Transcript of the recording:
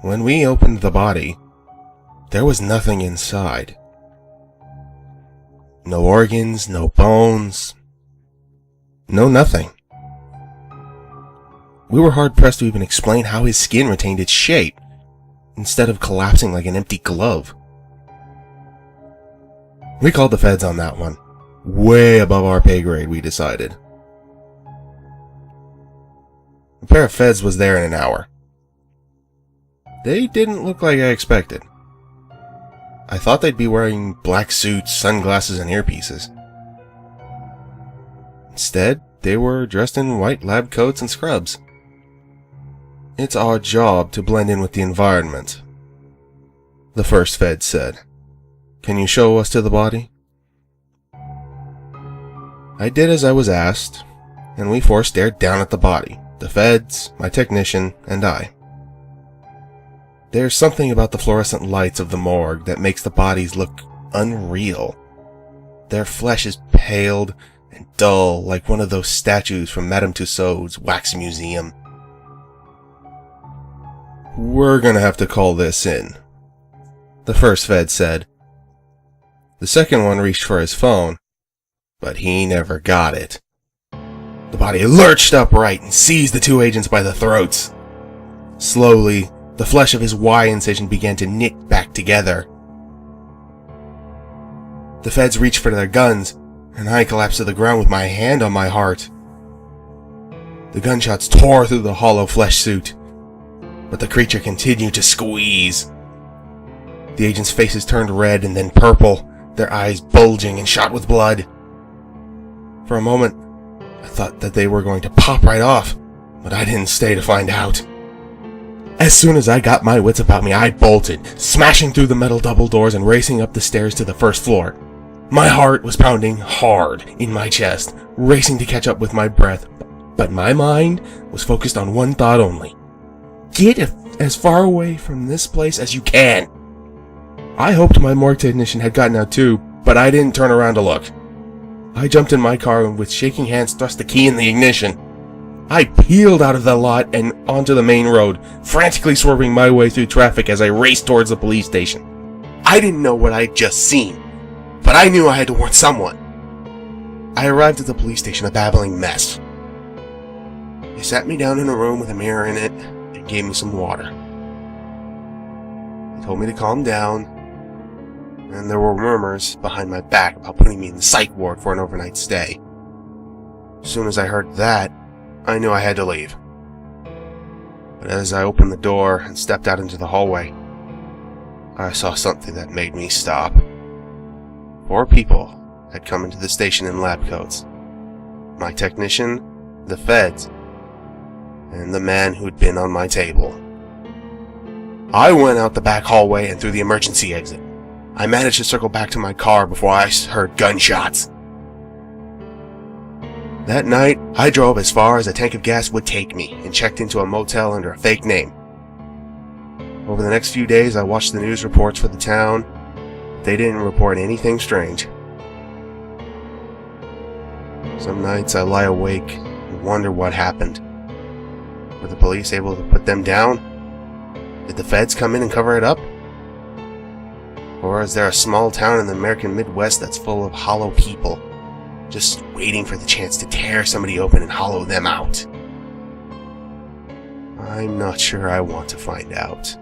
When we opened the body, there was nothing inside. No organs, no bones, no nothing. We were hard-pressed to even explain how his skin retained its shape, instead of collapsing like an empty glove. We called the feds on that one. Way above our pay grade, we decided. A pair of feds was there in an hour. They didn't look like I expected. I thought they'd be wearing black suits, sunglasses, and earpieces. Instead, they were dressed in white lab coats and scrubs. It's our job to blend in with the environment, the first fed said. Can you show us to the body? I did as I was asked, and we four stared down at the body, the feds, my technician, and I. There's something about the fluorescent lights of the morgue that makes the bodies look unreal. Their flesh is paled and dull like one of those statues from Madame Tussauds wax museum. We're gonna have to call this in, the first fed said. The second one reached for his phone, but he never got it. The body lurched upright and seized the two agents by the throats. Slowly, the flesh of his Y incision began to knit back together. The feds reached for their guns, and I collapsed to the ground with my hand on my heart. The gunshots tore through the hollow flesh suit, but the creature continued to squeeze. The agents' faces turned red and then purple, their eyes bulging and shot with blood. For a moment, I thought that they were going to pop right off, but I didn't stay to find out. As soon as I got my wits about me, I bolted, smashing through the metal double doors and racing up the stairs to the first floor. My heart was pounding hard in my chest, racing to catch up with my breath, but my mind was focused on one thought only. Get as far away from this place as you can. I hoped my morgue technician had gotten out too, but I didn't turn around to look. I jumped in my car and with shaking hands thrust the key in the ignition. I peeled out of the lot and onto the main road, frantically swerving my way through traffic as I raced towards the police station. I didn't know what I'd just seen, but I knew I had to warn someone. I arrived at the police station a babbling mess. They sat me down in a room with a mirror in it and gave me some water. They told me to calm down, and there were murmurs behind my back about putting me in the psych ward for an overnight stay. As soon as I heard that, I knew I had to leave. But as I opened the door and stepped out into the hallway, I saw something that made me stop. 4 people had come into the station in lab coats. My technician, the feds, and the man who'd been on my table. I went out the back hallway and through the emergency exit. I managed to circle back to my car before I heard gunshots. That night, I drove as far as a tank of gas would take me and checked into a motel under a fake name. Over the next few days, I watched the news reports for the town. They didn't report anything strange. Some nights I lie awake and wonder what happened. Were the police able to put them down? Did the feds come in and cover it up? Or is there a small town in the American Midwest that's full of hollow people, just waiting for the chance to tear somebody open and hollow them out? I'm not sure I want to find out.